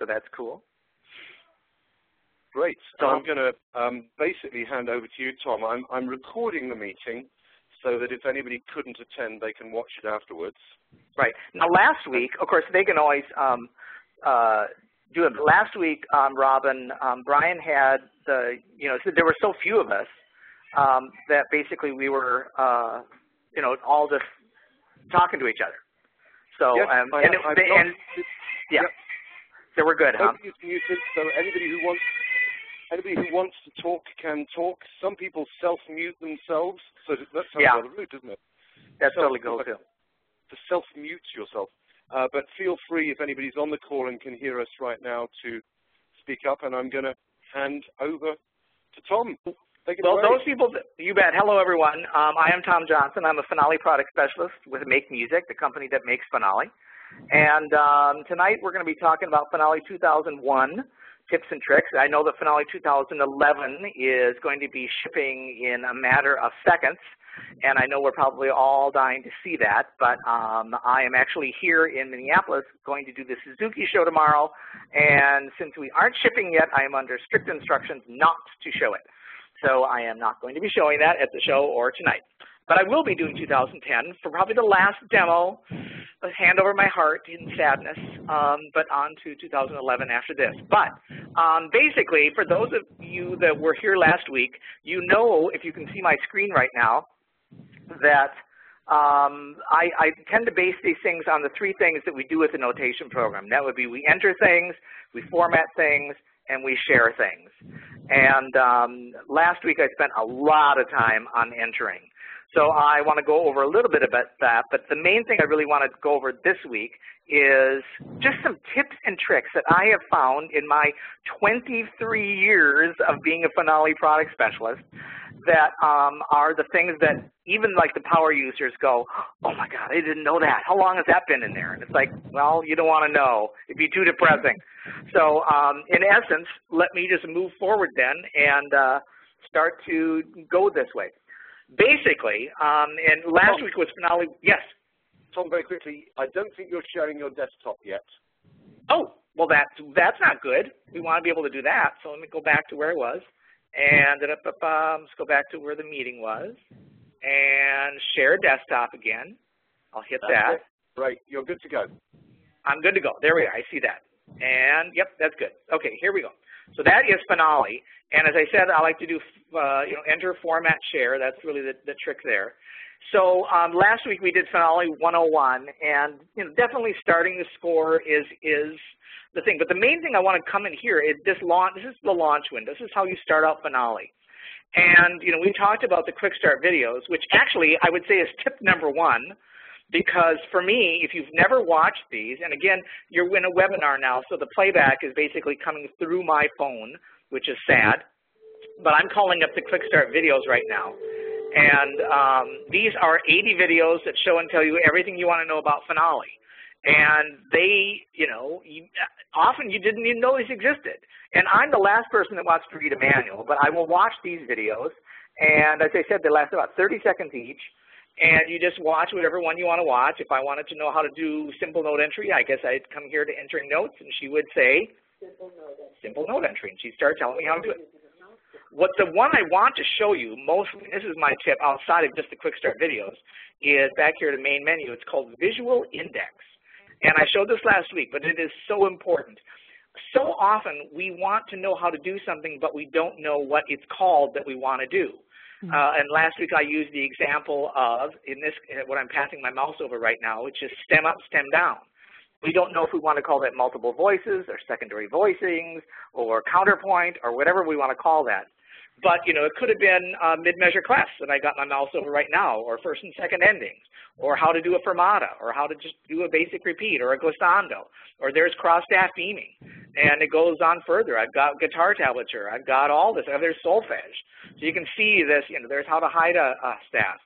so that's cool. Great. So I'm going to basically hand over to you, Tom. I'm recording the meeting so that if anybody couldn't attend, they can watch it afterwards. Right. Now, last week, of course, they can always do it. Last week, Robin, Brian had so there were so few of us that basically we were, all just talking to each other. So, yes, yeah. Yep. So we're good, huh? So anybody who wants to talk can talk. Some people self-mute themselves, so that sounds rather rude, doesn't it? That's totally cool, too. To self-mute yourself. But feel free, if anybody's on the call and can hear us right now, to speak up, and I'm going to hand over to Tom. Take it away. Those people, you bet. Hello, everyone. I am Tom Johnson. I'm a Finale product specialist with Make Music, the company that makes Finale. And tonight we're going to be talking about Finale 2001 tips and tricks. I know that Finale 2011 is going to be shipping in a matter of seconds, and I know we're probably all dying to see that, but I am actually here in Minneapolis going to do the Suzuki show tomorrow, and since we aren't shipping yet, I am under strict instructions not to show it. So I am not going to be showing that at the show or tonight. But I will be doing 2010 for probably the last demo, hand over my heart in sadness, but on to 2011 after this. But basically, for those of you that were here last week, you know, if you can see my screen right now, that I tend to base these things on the three things that we do with the notation program. That would be we enter things, we format things, and we share things. And last week I spent a lot of time on entering. So I want to go over a little bit about that, but the main thing I really want to go over this week is just some tips and tricks that I have found in my 23 years of being a Finale product specialist that are the things that even like the power users go, oh my God, I didn't know that. How long has that been in there? And it's like, well, you don't want to know. It'd be too depressing. So in essence, let me just move forward then and start to go this way. Basically, and last week was Finale, yes? Tom, very quickly, I don't think you're sharing your desktop yet. Oh, well, that's not good. We want to be able to do that. So let me go back to where it was. And let's go back to where the meeting was. And share desktop again. I'll hit that. Right, you're good to go. I'm good to go. There we are. I see that. And, yep, that's good. Okay, here we go. So that is Finale. And as I said, I like to do, enter, format, share. That's really the trick there. So last week we did Finale 101, and definitely starting the score is the thing. But the main thing I want to come in here is this is the launch window. This is how you start out Finale. And we talked about the quick start videos, which actually I would say is tip number one. Because for me, if you've never watched these, and again, you're in a webinar now, so the playback is basically coming through my phone, which is sad. But I'm calling up the Quick Start videos right now. And these are 80 videos that show and tell you everything you want to know about Finale. And they, often you didn't even know these existed. And I'm the last person that wants to read a manual, but I will watch these videos. And as I said, they last about 30 seconds each. And you just watch whatever one you want to watch. If I wanted to know how to do simple note entry, I guess I'd come here to entering notes, and she would say, simple note entry, and she'd start telling me how to do it. What the one I want to show you, mostly, this is my tip outside of just the quick start videos, is back here to the main menu. It's called Visual Index. And I showed this last week, but it is so important. So often we want to know how to do something, but we don't know what it's called that we want to do. And last week I used the example of, what I'm passing my mouse over right now, which is stem up, stem down. We don't know if we want to call that multiple voices or secondary voicings or counterpoint or whatever we want to call that. But, it could have been mid-measure clefs that I got my mouse over right now, or first and second endings, or how to do a fermata, or how to just do a basic repeat, or a glissando, or there's cross-staff beaming. And it goes on further. I've got guitar tablature. I've got all this. There's solfege. So you can see this, there's how to hide a staff.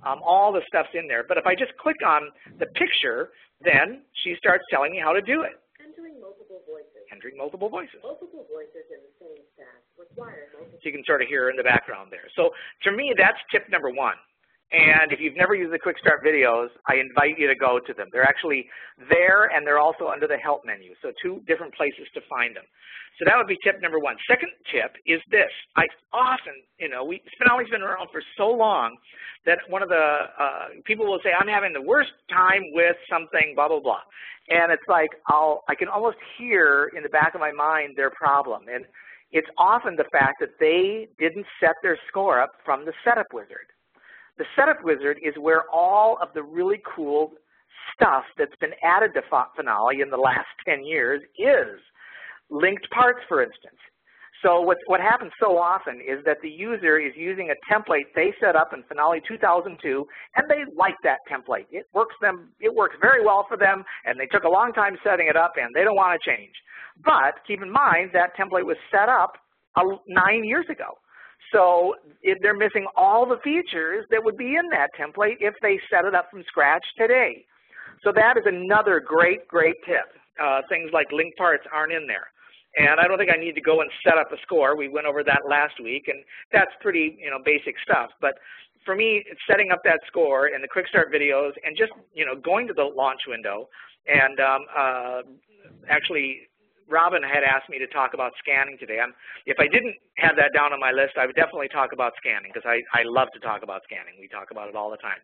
All the stuff's in there. But if I just click on the picture, then she starts telling me how to do it. Entering multiple voices. Entering multiple voices. Multiple voices in the same staff require multiple. So you can sort of hear her in the background there. So to me, that's tip number one, And if you've never used the Quick Start videos, I invite you to go to them. They're actually there, and they're also under the Help menu, so 2 different places to find them. So that would be tip number 1. Second tip is this. I often, Spinelli's been around for so long that one of the people will say, I'm having the worst time with something, blah, blah, blah. And it's like I can almost hear in the back of my mind their problem. And it's often the fact that they didn't set their score up from the setup wizard. The setup wizard is where all of the really cool stuff that's been added to Finale in the last 10 years is. Linked parts, for instance. So what happens so often is that the user is using a template they set up in Finale 2002, and they like that template. It works very well for them, and they took a long time setting it up, and they don't want to change. But keep in mind that template was set up 9 years ago. So they're missing all the features that would be in that template if they set it up from scratch today. So that is another great, great tip. Things like linked parts aren't in there. And I don't think I need to go and set up a score. We went over that last week, and that's pretty basic stuff. But for me, it's setting up that score in the Quick Start videos and just going to the launch window. And actually, Robin had asked me to talk about scanning today. If I didn't have that down on my list, I would definitely talk about scanning because I love to talk about scanning. We talk about it all the time.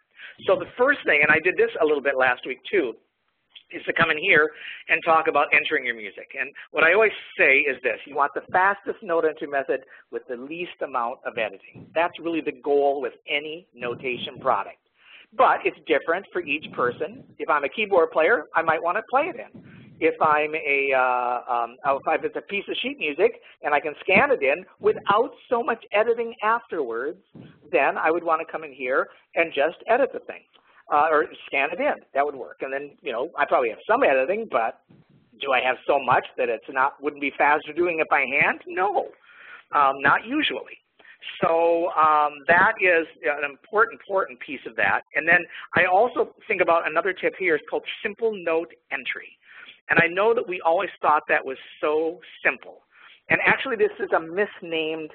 So the first thing, and I did this a little bit last week too, is to come in here and talk about entering your music. And what I always say is this: you want the fastest note entry method with the least amount of editing. That's really the goal with any notation product. But it's different for each person. If I'm a keyboard player, I might want to play it in. If I'm if it's a piece of sheet music and I can scan it in without so much editing afterwards, then I would want to come in here and just edit the thing. Or scan it in. That would work. And then, I probably have some editing, but do I have so much that wouldn't be faster doing it by hand? No, not usually. So that is an important piece of that. And then I also think about another tip here. It's called simple note entry. And I know that we always thought that was so simple. And actually, this is a misnamed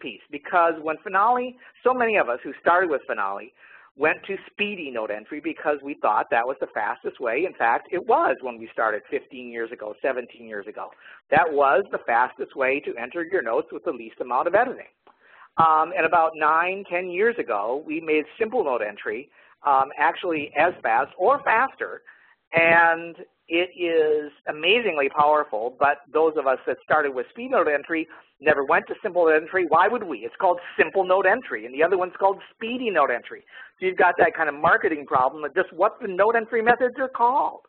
piece because when Finale, so many of us who started with Finale went to speedy note entry because we thought that was the fastest way. In fact, it was when we started 15 years ago, 17 years ago. That was the fastest way to enter your notes with the least amount of editing. And about 9, 10 years ago, we made simple note entry actually as fast or faster. And it is amazingly powerful, but those of us that started with speed note entry never went to simple note entry. Why would we? It's called simple note entry, and the other one's called speedy note entry. So you've got that kind of marketing problem of just what the note entry methods are called.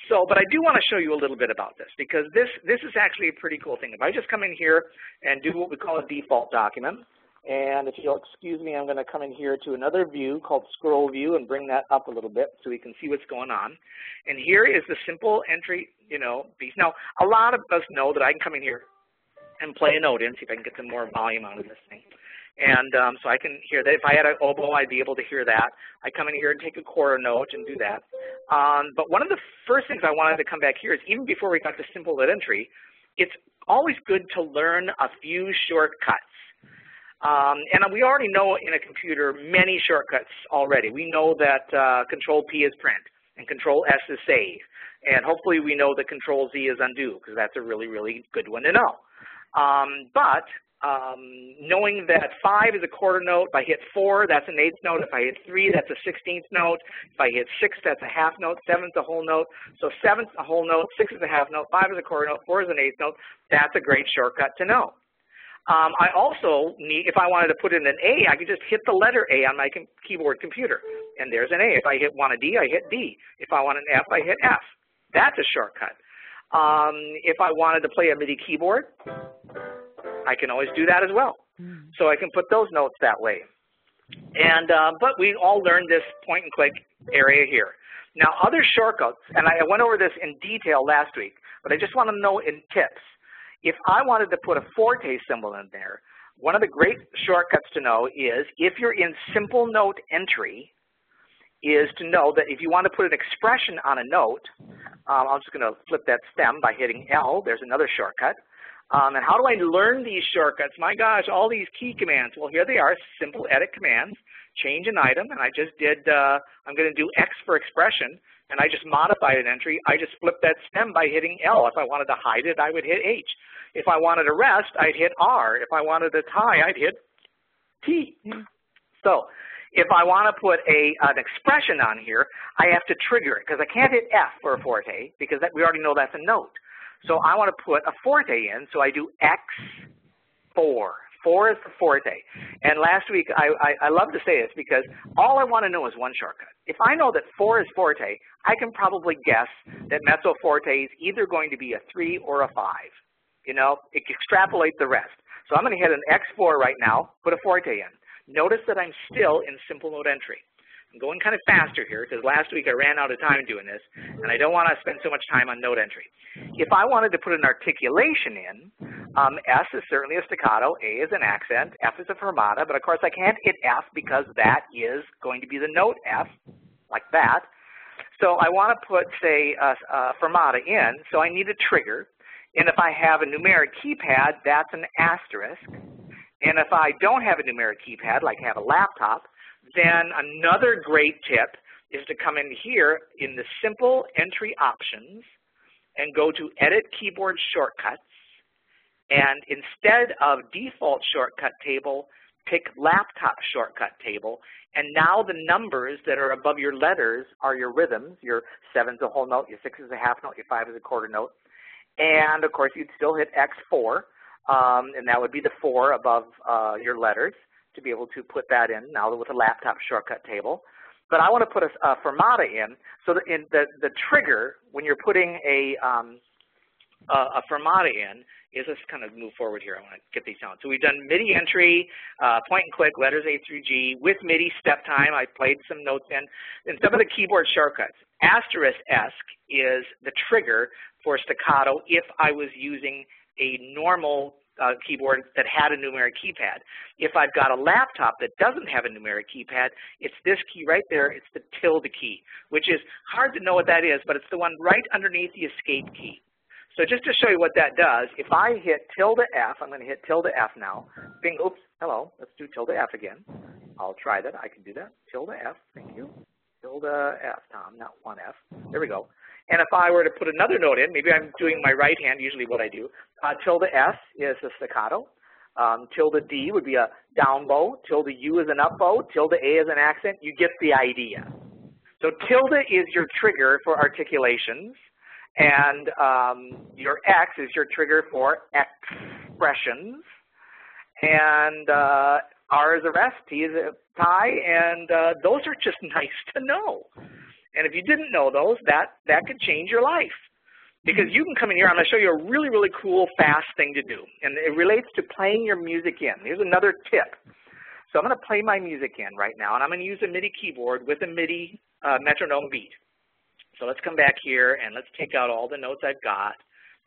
So, but I do want to show you a little bit about this because this is actually a pretty cool thing. If I just come in here and do what we call a default document, and if you'll excuse me, I'm going to come in here to another view called scroll view and bring that up a little bit so we can see what's going on. And here is the simple entry, piece. Now, a lot of us know that I can come in here and play a note in, see if I can get some more volume out of this thing. And so I can hear that. If I had an oboe, I'd be able to hear that. I come in here and take a quarter note and do that. But one of the first things I wanted to come back here is even before we got to simple note entry, it's always good to learn a few shortcuts. And we already know in a computer many shortcuts already. We know that Control-P is print and Control-S is save. And hopefully we know that Control-Z is undo because that's a really, really good one to know. Knowing that 5 is a quarter note, if I hit 4, that's an eighth note. If I hit 3, that's a 16th note. If I hit 6, that's a half note. 7 is a whole note. So 7 is a whole note, 6 is a half note, 5 is a quarter note, 4 is an eighth note. That's a great shortcut to know. I also need, if I wanted to put in an A, I could just hit the letter A on my keyboard computer. And there's an A. If I want a D, I hit D. If I want an F, I hit F. That's a shortcut. If I wanted to play a MIDI keyboard, I can always do that as well. So I can put those notes that way. And but we all learned this point and click area here. Now other shortcuts, and I went over this in detail last week, but I just want to know in tips. If I wanted to put a forte symbol in there, one of the great shortcuts to know is if you're in simple note entry, is to know that if you want to put an expression on a note, I'm just going to flip that stem by hitting L. There's another shortcut. And how do I learn these shortcuts? My gosh, all these key commands. Well, here they are, simple edit commands. Change an item, and I just did, I'm going to do X for expression, and I just modified an entry. I just flipped that stem by hitting L. If I wanted to hide it, I would hit H. If I wanted to rest, I'd hit R. If I wanted to tie, I'd hit T. So if I want to put an expression on here, I have to trigger it, because I can't hit F for a forte, because we already know that's a note. So I want to put a forte in, so I do X4. 4 is the forte. And last week, I love to say this because all I want to know is one shortcut. If I know that 4 is forte, I can probably guess that mezzo forte is either going to be a 3 or a 5. You know, it can extrapolate the rest. So I'm going to hit an X4 right now, put a forte in. Notice that I'm still in simple note entry. I'm going kind of faster here because last week I ran out of time doing this, and I don't want to spend so much time on note entry. If I wanted to put an articulation in, S is certainly a staccato, A is an accent, F is a fermata, but of course I can't hit F because that is going to be the note F, like that. So I want to put, say, a fermata in, so I need a trigger. And if I have a numeric keypad, that's an asterisk. And if I don't have a numeric keypad, like I have a laptop, then another great tip is to come in here in the simple entry options and go to edit keyboard shortcuts. And instead of default shortcut table, pick laptop shortcut table. And now the numbers that are above your letters are your rhythms. Your 7 is a whole note, your 6 is a half note, your 5 is a quarter note. And of course, you'd still hit X4, and that would be the 4 above your letters to be able to put that in now with a laptop shortcut table. But I want to put a fermata in, so that in the trigger when you're putting a fermata in is, let's kind of move forward here. I want to get these down. So we've done MIDI entry, point and click, letters A through G. With MIDI step time, I played some notes in. And some of the keyboard shortcuts. Asterisk-esque is the trigger for staccato if I was using a normal keyboard that had a numeric keypad. If I've got a laptop that doesn't have a numeric keypad, it's this key right there. It's the tilde key, which is hard to know what that is, but it's the one right underneath the escape key. So just to show you what that does, if I hit tilde F, I'm going to hit tilde F now. Bing, oops, hello, let's do tilde F again. I'll try that. I can do that. Tilde F, thank you. Tilde F, Tom, not one F. There we go. And if I were to put another note in, maybe I'm doing my right hand, usually what I do. Tilde S is a staccato. Tilde D would be a down bow. Tilde U is an up bow. Tilde A is an accent. You get the idea. So tilde is your trigger for articulations. And your X is your trigger for expressions. And R is a rest, T is a tie, and those are just nice to know. And if you didn't know those, that could change your life. Because you can come in here, I'm going to show you a really, really cool, fast thing to do. And it relates to playing your music in. Here's another tip. So I'm going to play my music in right now, and I'm going to use a MIDI keyboard with a MIDI metronome beat. So let's come back here, and let's take out all the notes I've got.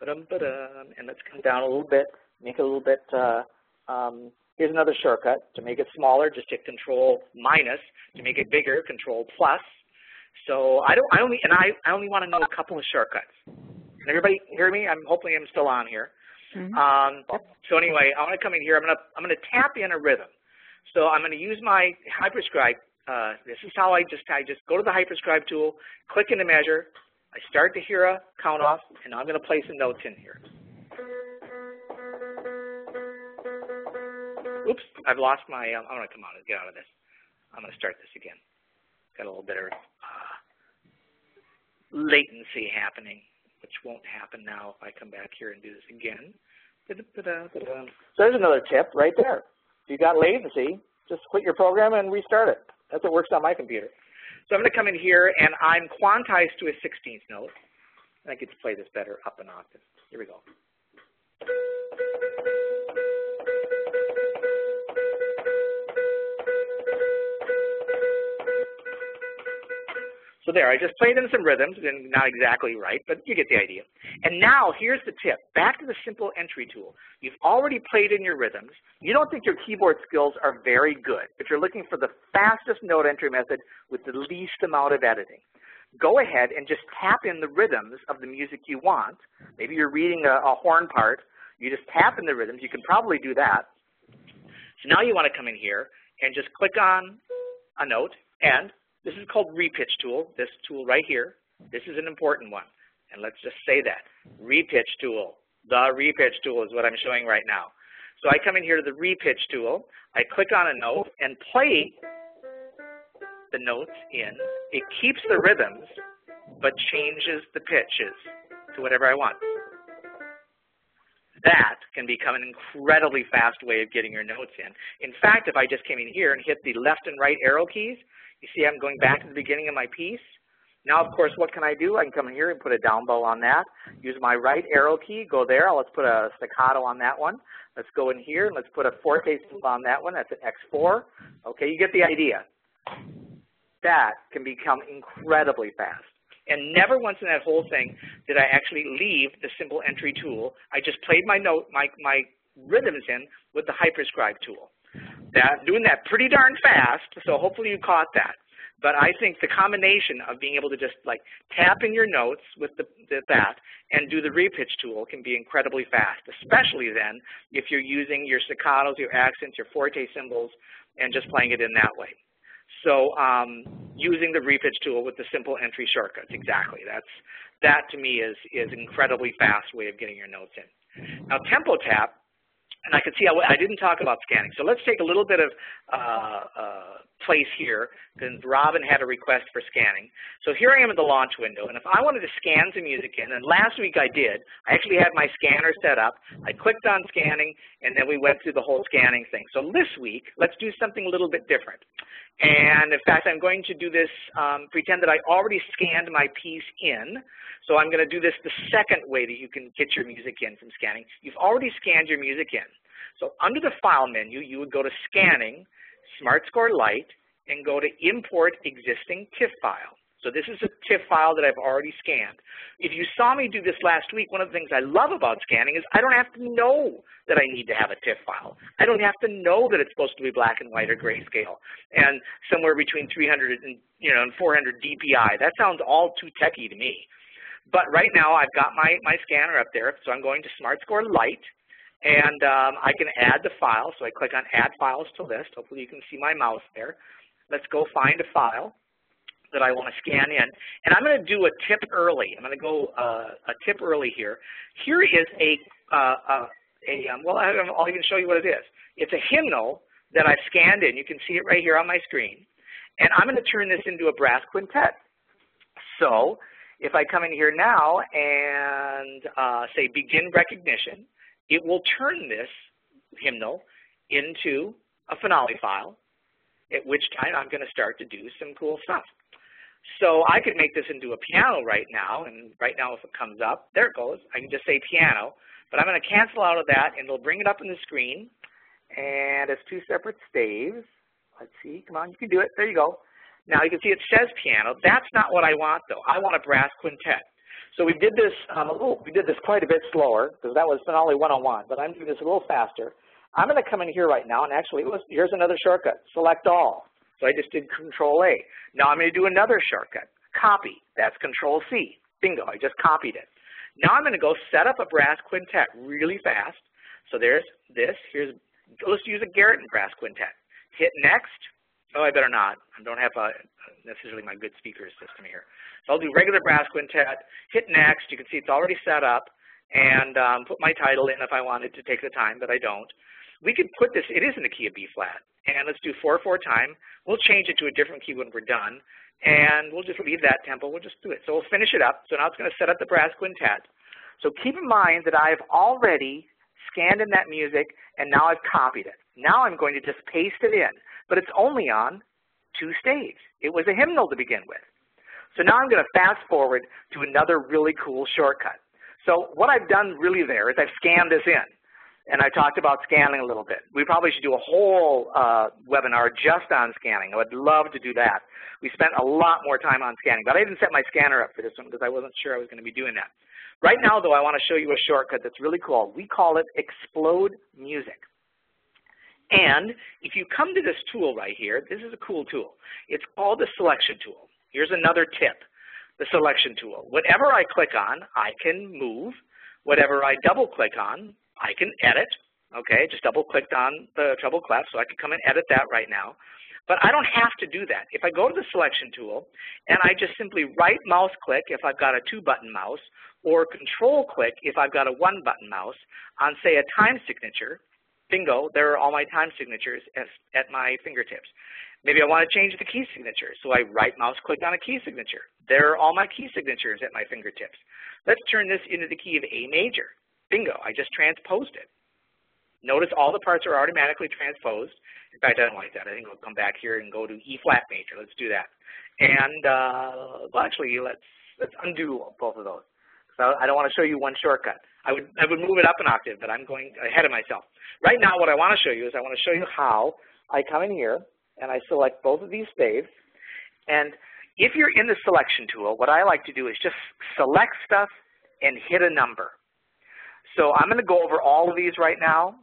And let's come down a little bit, make it a little bit, here's another shortcut. To make it smaller, just hit Control minus. To make it bigger, Control plus. So I only want to know a couple of shortcuts. Can everybody hear me? Hopefully I'm still on here. So anyway, I want to come in here. I'm going to tap in a rhythm. So I'm going to use my hyperscribe. This is how I just go to the hyperscribe tool, click into measure. I start to hear a count off, and I'm going to play some notes in here. Oops, I've lost my. I'm going to come out and get out of this. I'm going to start this again. Got a little bit of latency happening, which won't happen now if I come back here and do this again. So there's another tip right there. If you got latency, just quit your program and restart it. That's what works on my computer. So I'm going to come in here, and I'm quantized to a 16th note. I get to play this better up an octave. Here we go. So there, I just played in some rhythms, and not exactly right, but you get the idea. And now, here's the tip. Back to the simple entry tool. You've already played in your rhythms. You don't think your keyboard skills are very good, but you're looking for the fastest note entry method with the least amount of editing. Go ahead and just tap in the rhythms of the music you want. Maybe you're reading a horn part. You just tap in the rhythms. You can probably do that. So now you want to come in here and just click on a note, and this is called repitch tool, this tool right here. This is an important one, and let's just say that. Repitch tool, the repitch tool is what I'm showing right now. So I come in here to the repitch tool, I click on a note and play the notes in. It keeps the rhythms, but changes the pitches to whatever I want. That can become an incredibly fast way of getting your notes in. In fact, if I just came in here and hit the left and right arrow keys, you see I'm going back to the beginning of my piece. Now, of course, what can I do? I can come in here and put a down bow on that. Use my right arrow key, go there. Let's put a staccato on that one. Let's go in here and let's put a forte symbol on that one. That's an X4. Okay, you get the idea. That can become incredibly fast. And never once in that whole thing did I actually leave the simple entry tool. I just played my note, my rhythms in with the hyperscribe tool. Doing that pretty darn fast, so hopefully you caught that. But I think the combination of being able to just like tap in your notes with that and do the repitch tool can be incredibly fast, especially then if you're using your staccatos, your accents, your forte symbols, and just playing it in that way. So using the repitch tool with the simple entry shortcuts, exactly. That to me is an incredibly fast way of getting your notes in. Now tempo tap, and I can see I didn't talk about scanning. So let's take a little bit of place here, because Robin had a request for scanning. So here I am at the launch window, and if I wanted to scan some music in, and last week I did, I actually had my scanner set up. I clicked on scanning, and then we went through the whole scanning thing. So this week, let's do something a little bit different. And in fact, I'm going to do this, pretend that I already scanned my piece in. So I'm going to do this the second way that you can get your music in from scanning. You've already scanned your music in. So under the File menu, you would go to Scanning, Smart Score Lite, and go to Import Existing TIFF File. So this is a TIFF file that I've already scanned. If you saw me do this last week, one of the things I love about scanning is I don't have to know that I need to have a TIFF file. I don't have to know that it's supposed to be black and white or grayscale and somewhere between 300 and 400 DPI. That sounds all too techy to me. But right now I've got my scanner up there, so I'm going to Smart Score Lite, and I can add the file. So I click on Add Files to List. Hopefully you can see my mouse there. Let's go find a file that I want to scan in. And I'm going to do a tip early. I'm going to go a tip early here. Here is well, I'll even show you what it is. It's a hymnal that I've scanned in. You can see it right here on my screen. And I'm going to turn this into a brass quintet. So if I come in here now and say Begin Recognition, it will turn this hymnal into a finale file, at which time I'm going to start to do some cool stuff. So I could make this into a piano right now, and right now if it comes up, there it goes. I can just say piano, but I'm going to cancel out of that, and it'll bring it up on the screen, and it's two separate staves. Let's see, come on, you can do it. There you go. Now you can see it says piano. That's not what I want, though. I want a brass quintet. So we did this quite a bit slower, because that was finale 101, but I'm doing this a little faster. I'm going to come in here right now, and actually, here's another shortcut, Select All. So I just did Control A. Now I'm going to do another shortcut, Copy. That's Control C. Bingo, I just copied it. Now I'm going to go set up a brass quintet really fast. So there's this. Let's use a Garrett brass quintet. Hit Next. Oh, I better not. I don't have necessarily my good speaker system here. So I'll do regular brass quintet. Hit Next. You can see it's already set up. And put my title in if I wanted to take the time, but I don't. We could put this, it is in the key of B flat. And let's do 4/4 time. We'll change it to a different key when we're done. And we'll just leave that tempo. We'll just do it. So we'll finish it up. So now it's going to set up the brass quintet. So keep in mind that I've already scanned in that music, and now I've copied it. Now I'm going to just paste it in. But it's only on 2 staves. It was a hymnal to begin with. So now I'm going to fast forward to another really cool shortcut. So what I've done really there is I've scanned this in. And I talked about scanning a little bit. We probably should do a whole webinar just on scanning. I would love to do that. We spent a lot more time on scanning, but I didn't set my scanner up for this one because I wasn't sure I was going to be doing that. Right now, though, I want to show you a shortcut that's really cool. We call it Explode Music. And if you come to this tool right here, this is a cool tool. It's called the Selection tool. Here's another tip, the Selection tool. Whatever I click on, I can move. Whatever I double click on, I can edit, okay, just double-clicked on the treble clef, so I can come and edit that right now. But I don't have to do that. If I go to the selection tool and I just simply right mouse click if I've got a 2-button mouse, or control click if I've got a 1-button mouse on, say, a time signature, bingo, there are all my time signatures at my fingertips. Maybe I want to change the key signature, so I right mouse click on a key signature. There are all my key signatures at my fingertips. Let's turn this into the key of A major. Bingo, I just transposed it. Notice all the parts are automatically transposed. In fact, I don't like that. I think I'll come back here and go to E flat major. Let's do that. And well, actually, let's undo both of those. So I don't want to show you one shortcut. I would move it up an octave, but I'm going ahead of myself. Right now, what I want to show you is I want to show you how I come in here and I select both of these staves. And if you're in the selection tool, what I like to do is just select stuff and hit a number. So I'm going to go over all of these right now.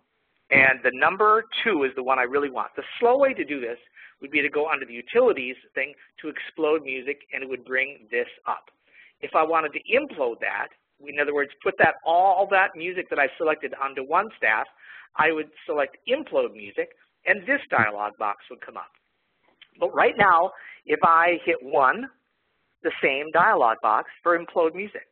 And the number 2 is the one I really want. The slow way to do this would be to go under the utilities thing to explode music, and it would bring this up. If I wanted to implode that, in other words, put that all that music that I've selected onto one staff, I would select implode music, and this dialog box would come up. But right now, if I hit 1, the same dialog box for implode music.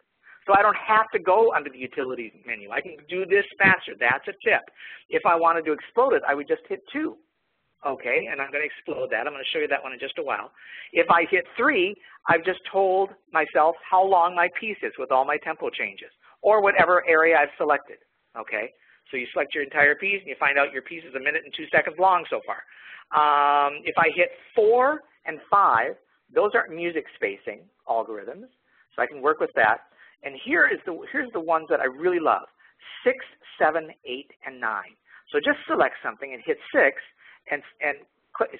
So I don't have to go under the utilities menu. I can do this faster. That's a tip. If I wanted to explode it, I would just hit 2. Okay, and I'm going to explode that. I'm going to show you that one in just a while. If I hit 3, I've just told myself how long my piece is with all my tempo changes, or whatever area I've selected. Okay, so you select your entire piece, and you find out your piece is 1 minute and 2 seconds long so far. If I hit 4 and 5, those are music spacing algorithms, so I can work with that. And here's the ones that I really love, 6, 7, 8, and 9. So just select something and hit 6,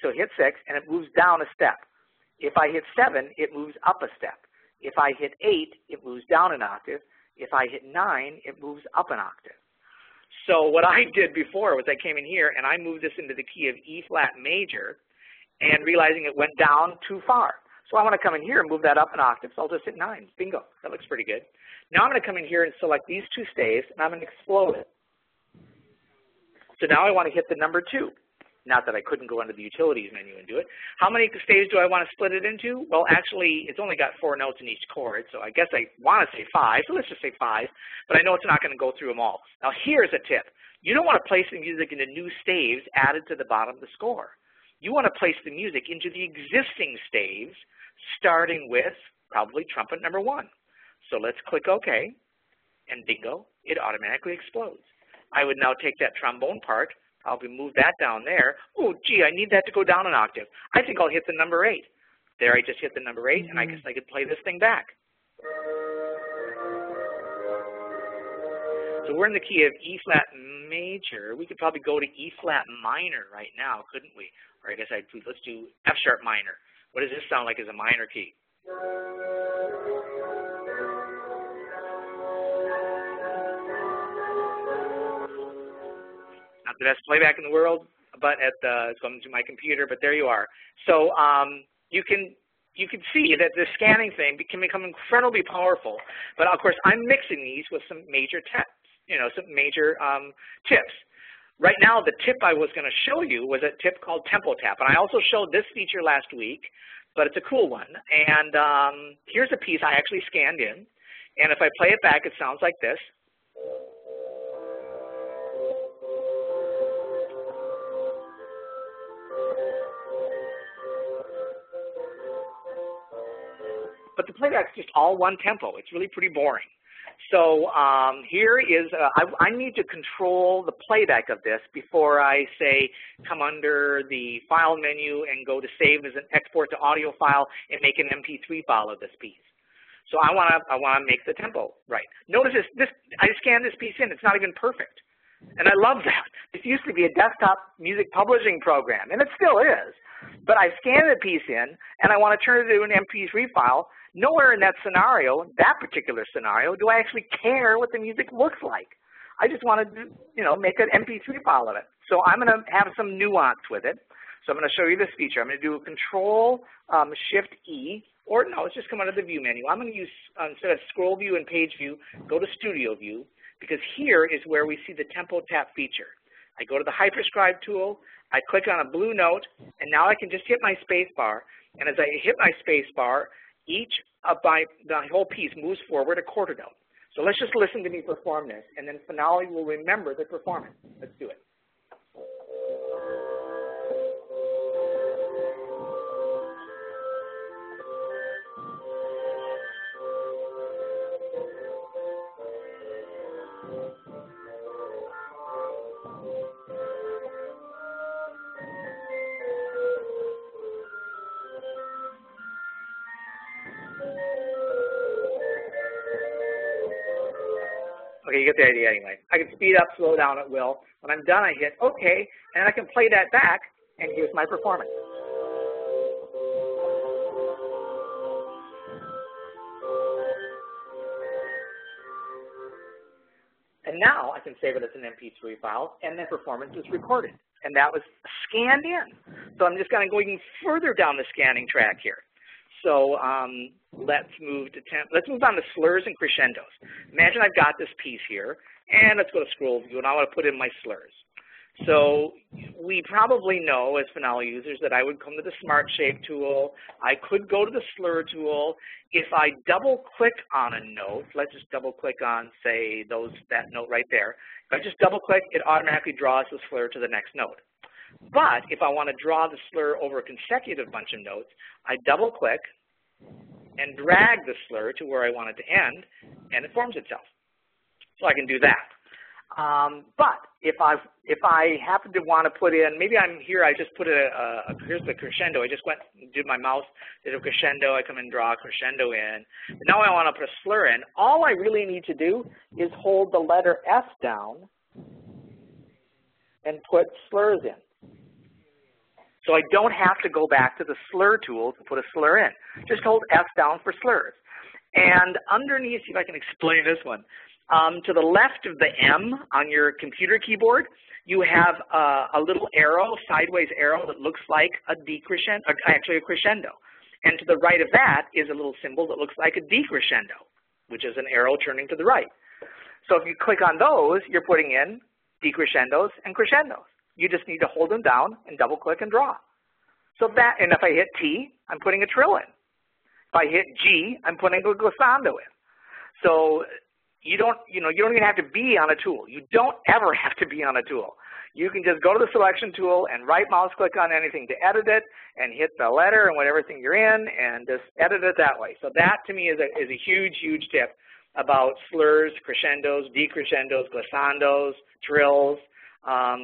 so hit 6, and it moves down a step. If I hit 7, it moves up a step. If I hit 8, it moves down an octave. If I hit 9, it moves up an octave. So what I did before was I came in here and I moved this into the key of E flat major, and realizing it went down too far. So I want to come in here and move that up an octave, so I'll just hit 9. Bingo, that looks pretty good. Now I'm going to come in here and select these 2 staves, and I'm going to explode it. So now I want to hit the number 2. Not that I couldn't go under the utilities menu and do it. How many staves do I want to split it into? Well, actually, it's only got 4 notes in each chord, so I guess I want to say 5, so let's just say 5, but I know it's not going to go through them all. Now here's a tip. You don't want to place the music into new staves added to the bottom of the score. You want to place the music into the existing staves, starting with probably trumpet number 1. So let's click OK, and bingo, it automatically explodes. I would now take that trombone part, probably move that down there. Oh, gee, I need that to go down an octave. I think I'll hit the number 8. There, I just hit the number 8, and I guess I could play this thing back. So we're in the key of E flat major. We could probably go to E flat minor right now, couldn't we? Or I guess let's do F sharp minor. What does this sound like as a minor key? Not the best playback in the world, but it's going to my computer, but there you are. So you can see that the scanning thing can become incredibly powerful. But of course, I'm mixing these with some major tips, some major tips. Right now, the tip I was going to show you was a tip called Tempo Tap. And I also showed this feature last week, but it's a cool one. And here's a piece I actually scanned in. And if I play it back, it sounds like this. But the playback's just all one tempo. It's really pretty boring. So here is, I need to control the playback of this before I say come under the file menu and go to save as an export to audio file and make an MP3 file of this piece. So I want to make the tempo right. Notice this I scanned this piece in. It's not even perfect. And I love that. This used to be a desktop music publishing program, and it still is. But I scanned the piece in, and I want to turn it into an MP3 file. Nowhere in that scenario, that particular scenario, do I actually care what the music looks like. I just want to, make an MP3 file of it. So I'm going to have some nuance with it. So I'm going to show you this feature. I'm going to do a Control Shift E, or no, let's just come under the View menu. I'm going to use, instead of Scroll View and Page View, go to Studio View. because here is where we see the tempo tap feature. I go to the hyperscribe tool, I click on a blue note, and now I can just hit my space bar. And as I hit my space bar, each of the whole piece moves forward a quarter note. So let's just listen to me perform this, and then Finale will remember the performance. Let's do it. Okay, you get the idea anyway. I can speed up, slow down at will. When I'm done, I hit OK, and I can play that back, and here's my performance. And now I can save it as an MP3 file, and the performance is recorded. And that was scanned in. So I'm just going to go even further down the scanning track here. So let's move on to slurs and crescendos. Imagine I've got this piece here, and let's go to scroll view, and I want to put in my slurs. So we probably know as Finale users that I would come to the Smart Shape tool. I could go to the slur tool. If I double click on a note, let's just double click on, say, that note right there. If I just double click, it automatically draws the slur to the next note. But if I want to draw the slur over a consecutive bunch of notes, I double click and drag the slur to where I want it to end, and it forms itself. So I can do that. But if I happen to want to put in, maybe I'm here, I just put here's the crescendo. I just went and did my mouse, did a crescendo, I come and draw a crescendo in. But now I want to put a slur in. All I really need to do is hold the letter S down and put slurs in. So I don't have to go back to the slur tool to put a slur in. Just hold S down for slurs. And underneath, see if I can explain this one. To the left of the M on your computer keyboard, you have a little arrow, sideways arrow that looks like a decrescendo, or actually a crescendo. And to the right of that is a little symbol that looks like a decrescendo, which is an arrow turning to the right. So if you click on those, you're putting in decrescendos and crescendos. You just need to hold them down and double click and draw. So that, and if I hit T, I'm putting a trill in. If I hit G, I'm putting a glissando in. So you don't even have to be on a tool. You don't ever have to be on a tool. You can just go to the selection tool and right mouse click on anything to edit it and hit the letter and whatever thing you're in and just edit it that way. So that to me is a huge, huge tip about slurs, crescendos, decrescendos, glissandos, trills.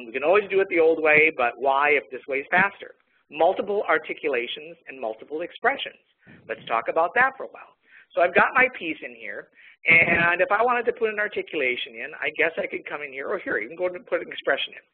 We can always do it the old way, but why if this way is faster? Multiple articulations and multiple expressions. Let's talk about that for a while. So I've got my piece in here, and if I wanted to put an articulation in, I guess I could come in here, or here, even go to put an expression in.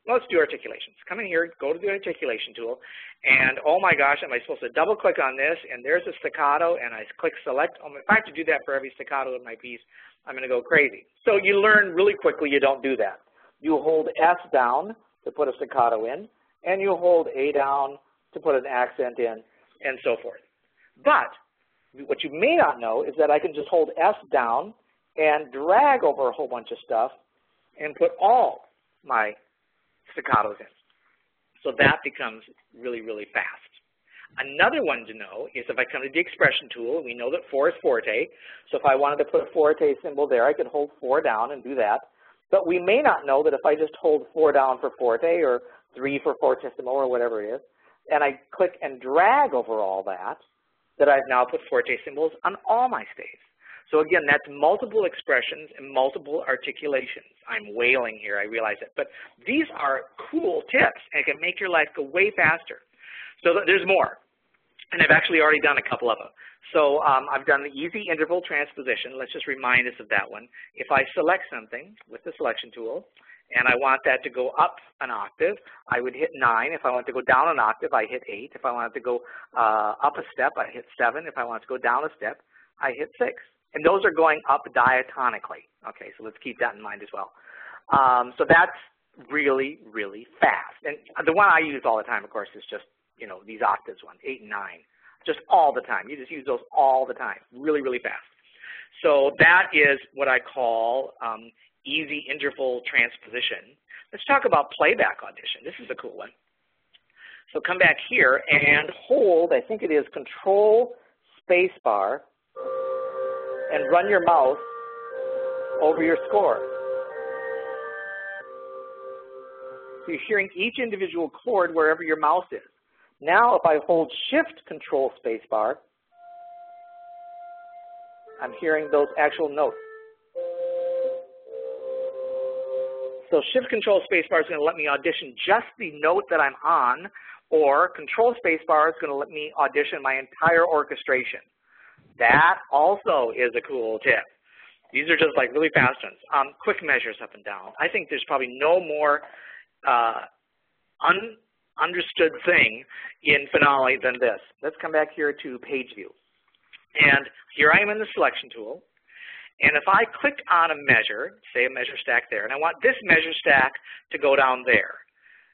Let's do articulations. Come in here, go to the articulation tool, and oh my gosh, am I supposed to double click on this, and there's a staccato, and I click select. If I have to do that for every staccato in my piece, I'm going to go crazy. So you learn really quickly you don't do that. You hold S down to put a staccato in, and you hold A down to put an accent in, and so forth. But what you may not know is that I can just hold S down and drag over a whole bunch of stuff and put all my staccatos in. So that becomes really, really fast. Another one to know is if I come to the expression tool, we know that 4 is forte. So if I wanted to put a forte symbol there, I could hold 4 down and do that. But we may not know that if I just hold 4 down for forte or 3 for fortissimo or whatever it is, and I click and drag over all that, that I've now put forte symbols on all my staves. So again, that's multiple expressions and multiple articulations. I'm wailing here, I realize it. But these are cool tips and it can make your life go way faster. So there's more. And I've actually already done a couple of them. So I've done the easy interval transposition. Let's just remind us of that one. If I select something with the selection tool, and I want that to go up an octave, I would hit 9. If I want to go down an octave, I hit 8. If I wanted to go up a step, I hit 7. If I want to go down a step, I hit 6. And those are going up diatonically. Okay, so let's keep that in mind as well. So that's really, really fast. And the one I use all the time, of course, is just, you know, these octaves ones, 8 and 9. Just all the time. You just use those all the time. Really, really fast. So that is what I call easy interval transposition. Let's talk about playback audition. This is a cool one. So come back here and hold, I think it is Control Spacebar, and run your mouse over your score. So you're hearing each individual chord wherever your mouse is. Now if I hold Shift Control Spacebar, I'm hearing those actual notes. So Shift Control Spacebar is going to let me audition just the note that I'm on, or Control Spacebar is going to let me audition my entire orchestration. That also is a cool tip. These are just like really fast ones. Quick measures up and down. I think there's probably no more understood thing in Finale than this. Let's come back here to page view. And here I am in the selection tool. And if I click on a measure, say a measure stack there, and I want this measure stack to go down there.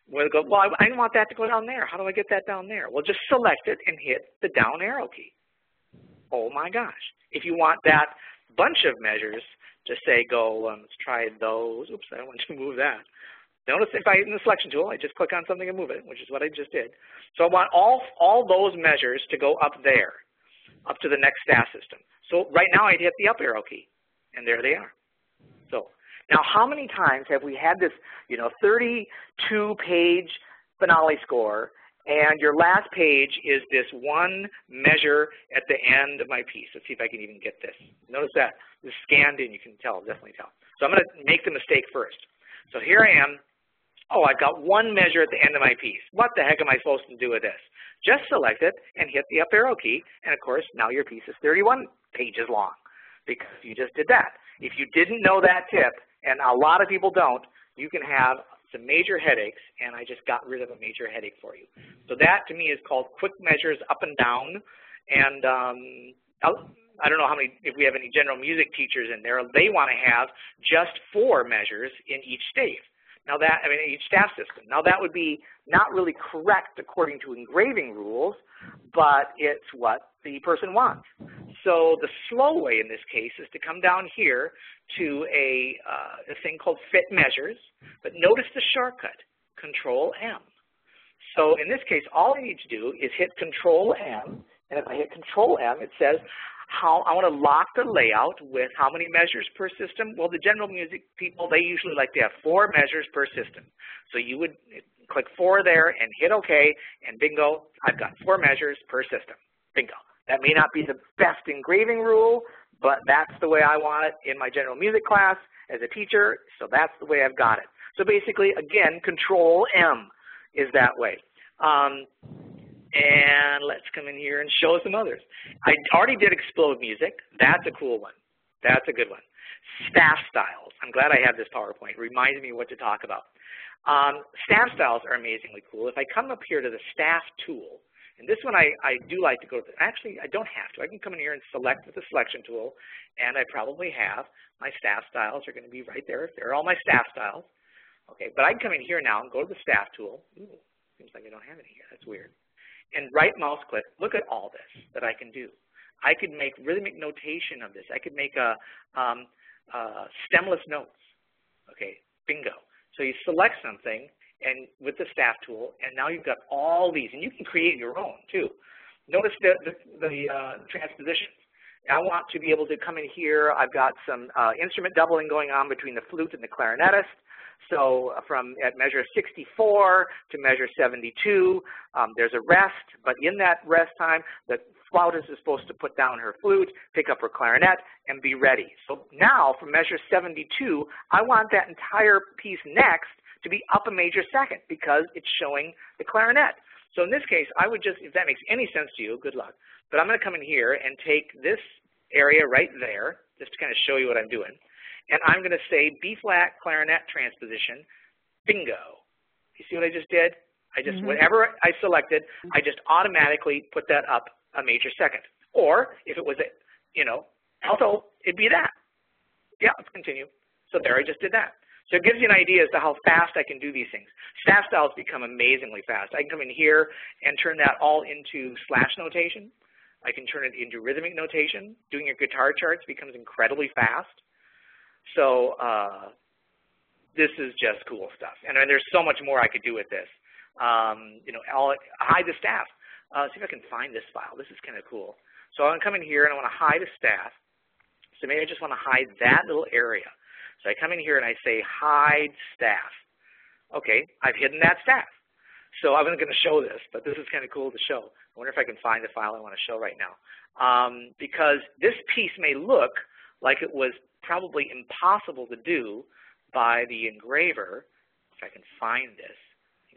Well, I want that to go down there. How do I get that down there? Well, just select it and hit the down arrow key. Oh my gosh. If you want that bunch of measures to say go, let's try those. Oops, I don't want to move that. Notice if I hit in the selection tool, I just click on something and move it, which is what I just did. So I want all those measures to go up there, up to the next staff system. So right now I'd hit the up arrow key, and there they are. So now how many times have we had this, 32-page Finale score, and your last page is this one measure at the end of my piece? Let's see if I can even get this. Notice that. This is scanned in, you can tell, definitely tell. So I'm going to make the mistake first. So here I am. Oh, I've got one measure at the end of my piece. What the heck am I supposed to do with this? Just select it and hit the up arrow key, and of course now your piece is 31 pages long because you just did that. If you didn't know that tip, and a lot of people don't, you can have some major headaches, and I just got rid of a major headache for you. So that to me is called quick measures up and down, and I don't know if we have any general music teachers in there. They want to have just 4 measures in each stave. Now each staff system. Now that would be not really correct according to engraving rules, but it's what the person wants. So the slow way in this case is to come down here to a thing called Fit Measures, but notice the shortcut, Control M. So in this case, all I need to do is hit Control M, and if I hit Control M, it says I want to lock the layout with how many measures per system. Well, the general music people, they usually like to have 4 measures per system. So you would click 4 there and hit OK, and bingo, I've got 4 measures per system. Bingo. That may not be the best engraving rule, but that's the way I want it in my general music class as a teacher, so that's the way I've got it. So basically, again, Control M is that way. And let's come in here and show some others. I already did Explode Music. That's a cool one. That's a good one. Staff styles. I'm glad I have this PowerPoint. It reminds me what to talk about. Staff styles are amazingly cool. If I come up here to the staff tool, and this one I do like to go to. Actually, I don't have to. I can come in here and select with the selection tool, and I probably have my staff styles are going to be right there. There are all my staff styles. Okay, but I can come in here now and go to the staff tool. Ooh, seems like I don't have any here. That's weird. And right mouse click, look at all this that I can do. I could make rhythmic notation of this. I could make stemless notes. Okay, bingo. So you select something and with the staff tool, and now you've got all these, and you can create your own too. Notice the transpositions. I want to be able to come in here. I've got some instrument doubling going on between the flute and the clarinetist. So from at measure 64 to measure 72, there's a rest, but in that rest time, the flautist is supposed to put down her flute, pick up her clarinet, and be ready. So now from measure 72, I want that entire piece next to be up a major second because it's showing the clarinet. So in this case, I would just, if that makes any sense to you, good luck. But I'm going to come in here and take this area right there, just to kind of show you what I'm doing. And I'm going to say B-flat clarinet transposition, bingo. You see what I just did? I just, whatever I selected, I just automatically put that up a major second. Or if it was, alto, it'd be that. Yeah, let's continue. So there, I just did that. So it gives you an idea as to how fast I can do these things. Staff styles become amazingly fast. I can come in here and turn that all into slash notation. I can turn it into rhythmic notation. Doing your guitar charts becomes incredibly fast. So this is just cool stuff. And there's so much more I could do with this. You know, I'll hide the staff. See if I can find this file. This is kind of cool. So I'm going to come in here and I want to hide a staff. So maybe I just want to hide that little area. So I come in here and I say hide staff. Okay, I've hidden that staff. So I wasn't going to show this, but this is kind of cool to show. I wonder if I can find the file I want to show right now. Because this piece may look like it was probably impossible to do by the engraver. If I can find this.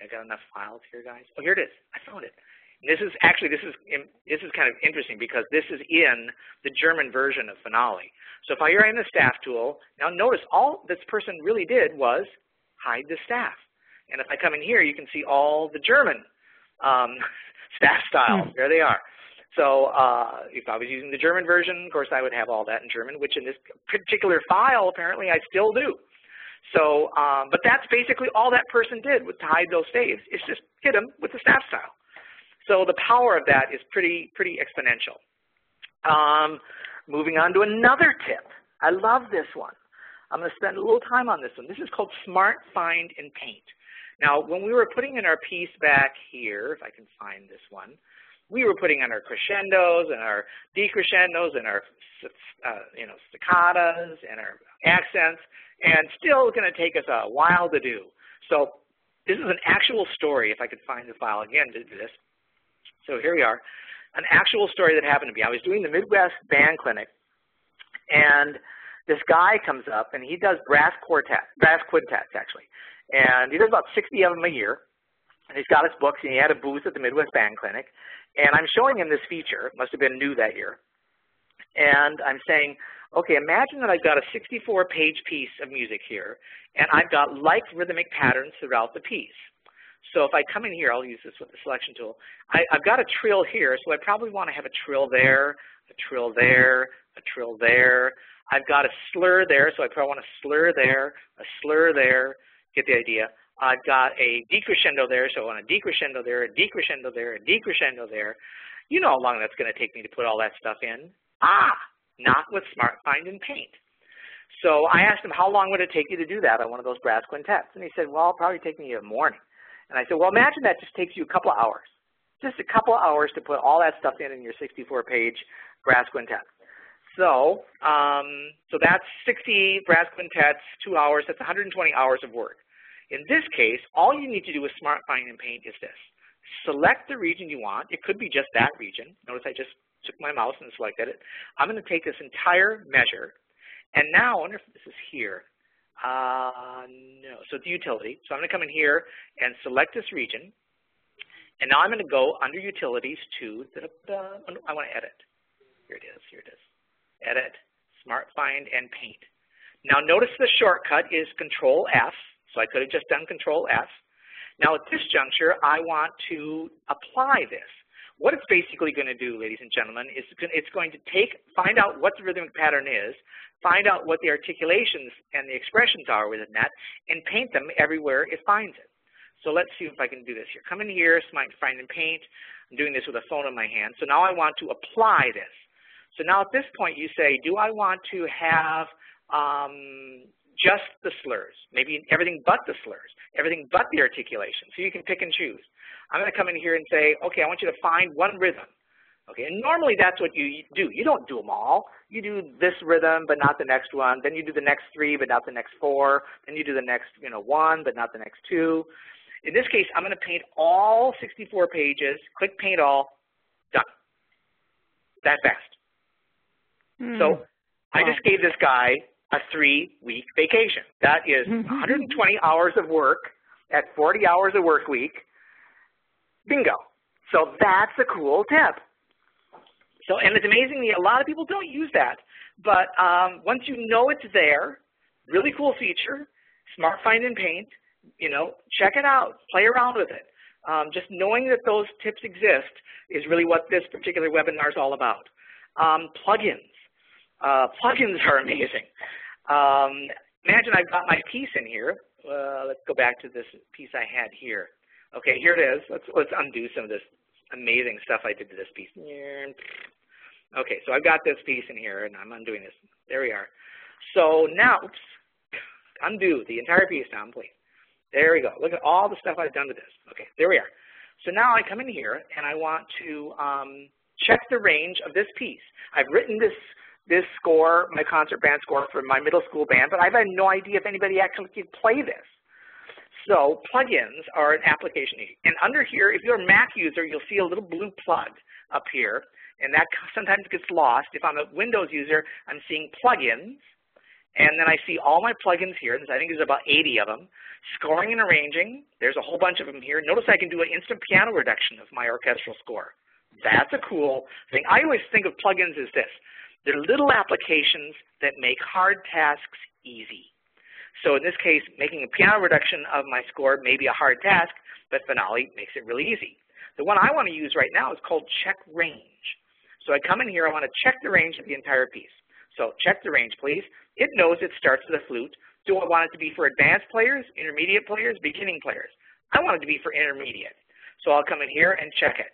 I got enough files here, guys. Oh, here it is. I found it. And this is actually, this is kind of interesting because this is in the German version of Finale. So if I are in the staff tool, now notice all this person really did was hide the staff. And if I come in here, you can see all the German staff styles. There they are. So if I was using the German version, of course, I would have all that in German, which in this particular file, apparently, I still do. So, but that's basically all that person did was to hide those staves. It's just hit them with the staff style. So the power of that is pretty exponential. Moving on to another tip. I love this one. I'm going to spend a little time on this one. This is called Smart Find and Paint. Now, when we were putting in our piece back here, if I can find this one, we were putting in our crescendos and our decrescendos and our you know, staccatas and our accents, and still going to take us a while to do. So this is an actual story, if I could find the file again to do this. So here we are, an actual story that happened to me. I was doing the Midwest Band Clinic, and this guy comes up, and he does brass quintets, actually. And he does about 60 of them a year. And he's got his books, and he had a booth at the Midwest Band Clinic. And I'm showing him this feature. It must have been new that year. And I'm saying, okay, imagine that I've got a 64-page piece of music here, and I've got like rhythmic patterns throughout the piece. So if I come in here, I'll use this with the selection tool. I've got a trill here, so I probably want to have a trill there, a trill there, a trill there. I've got a slur there, so I probably want a slur there, a slur there. Get the idea. I've got a decrescendo there, so I want a decrescendo there, a decrescendo there, a decrescendo there. You know how long that's going to take me to put all that stuff in. Not with Smart Find and Paint. So I asked him, how long would it take you to do that on one of those brass quintets? And he said, well, it'll probably take me a morning. And I said, well, imagine that just takes you a couple of hours. Just a couple of hours to put all that stuff in your 64-page brass quintet. So, so that's 60 brass quintets, 2 hours. That's 120 hours of work. In this case, all you need to do with Smart Find and Paint is this. Select the region you want. It could be just that region. Notice I just took my mouse and selected it. I'm going to take this entire measure. And now, I wonder if this is here. No, so it's utility. So I'm going to come in here and select this region. And now I'm going to go under utilities to, I want to edit. Here it is, here it is. Edit, Smart Find and Paint. Now notice the shortcut is Control F. So I could have just done Control F. Now at this juncture, I want to apply this. What it's basically going to do, ladies and gentlemen, is it's going to find out what the rhythmic pattern is, find out what the articulations and the expressions are within that, and paint them everywhere it finds it. So let's see if I can do this here. Come in here, Smart Find and Paint. I'm doing this with a phone in my hand. So now I want to apply this. So now at this point you say, do I want to have just the slurs, maybe everything but the slurs, everything but the articulation, so you can pick and choose. I'm going to come in here and say, okay, I want you to find one rhythm. Okay, and normally that's what you do. You don't do them all. You do this rhythm, but not the next one. Then you do the next 3, but not the next 4. Then you do the next 1, but not the next 2. In this case, I'm going to paint all 64 pages, click Paint All, done. That fast. So I just gave this guy a 3-week vacation. That is 120 hours of work at 40 hours a work week. Bingo. So that's a cool tip. So, and it's amazing, a lot of people don't use that. But once you know it's there, really cool feature, Smart Find and Paint, check it out, play around with it. Just knowing that those tips exist is really what this particular webinar is all about. Plugins. Plugins are amazing. Imagine I've got my piece in here. Let's go back to this piece I had here. Okay, here it is. Let's undo some of this amazing stuff I did to this piece. Okay, so I've got this piece in here, and I'm undoing this. There we are. So now, oops, undo the entire piece, Tom, please. There we go. Look at all the stuff I've done to this. Okay, there we are. So now I come in here, and I want to check the range of this piece. I've written this score, my concert band score for my middle school band, but I've had no idea if anybody actually could play this. So plugins are an application. And under here, if you're a Mac user, you'll see a little blue plug up here, and that sometimes gets lost. If I'm a Windows user, I'm seeing plugins, and then I see all my plugins here. I think there's about 80 of them. Scoring and arranging, there's a whole bunch of them here. Notice I can do an instant piano reduction of my orchestral score. That's a cool thing. I always think of plugins as this. They're little applications that make hard tasks easy. So in this case, making a piano reduction of my score may be a hard task, but Finale makes it really easy. The one I want to use right now is called check range. So I come in here, I want to check the range of the entire piece. So check the range, please. It knows it starts with a flute. Do I want it to be for advanced players, intermediate players, beginning players? I want it to be for intermediate. So I'll come in here and check it.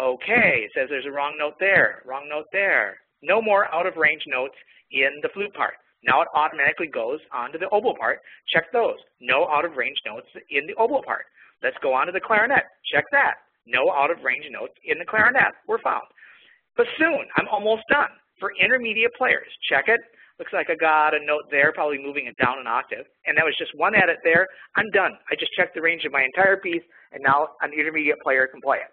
Okay, it says there's a wrong note there, wrong note there. No more out of range notes in the flute part. Now it automatically goes onto the oboe part. Check those. No out of range notes in the oboe part. Let's go on to the clarinet. Check that. No out of range notes in the clarinet were found. Bassoon, I'm almost done. For intermediate players, check it. Looks like I got a note there, probably moving it down an octave. And that was just one edit there. I'm done. I just checked the range of my entire piece, and now an intermediate player can play it.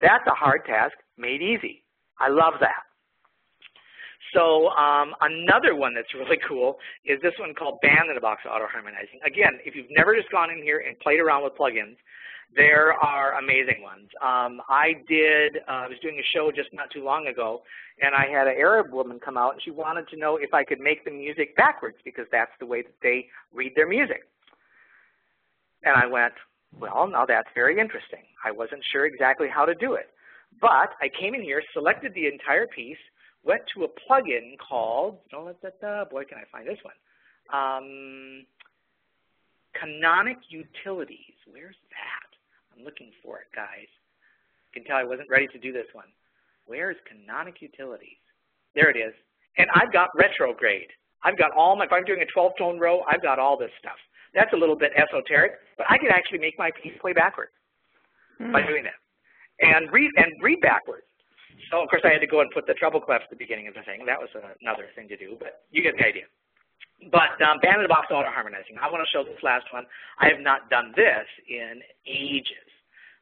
That's a hard task made easy. I love that. So another one that's really cool is this one called Band-in-a-Box Auto-Harmonizing. Again, if you've never just gone in here and played around with plugins, there are amazing ones. I was doing a show just not too long ago, and I had an Arab woman come out, and she wanted to know if I could make the music backwards, because that's the way that they read their music. And I went, well, now that's very interesting. I wasn't sure exactly how to do it. But I came in here, selected the entire piece, went to a plugin called, boy, can I find this one, Canonic Utilities. Where's that? I'm looking for it, guys. You can tell I wasn't ready to do this one. Where's Canonic Utilities? There it is. And I've got retrograde. I've got all my, if I'm doing a 12-tone row, I've got all this stuff. That's a little bit esoteric, but I can actually make my piece play backwards by doing that. And read backwards. So, of course, I had to go and put the treble clef at the beginning of the thing. That was another thing to do, but you get the idea. But Band-in-a-Box Auto-Harmonizing. I want to show this last one. I have not done this in ages.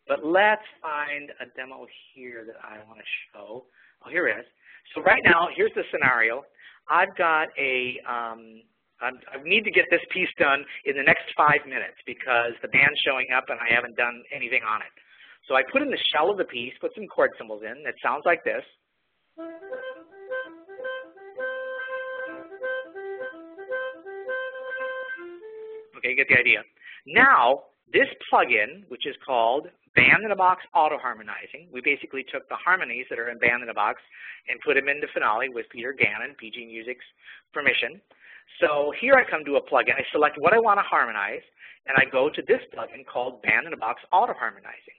But let's find a demo here that I want to show. Oh, here it is. So right now, here's the scenario. I've got a, I need to get this piece done in the next 5 minutes because the band's showing up and I haven't done anything on it. So I put in the shell of the piece, put some chord symbols in. It sounds like this. Okay, you get the idea. Now, this plugin, which is called Band-in-a-Box Auto-Harmonizing, we basically took the harmonies that are in Band-in-a-Box and put them into Finale with Peter Gannon, PG Music's permission. So here I come to a plugin. I select what I want to harmonize, and I go to this plugin called Band-in-a-Box Auto-Harmonizing.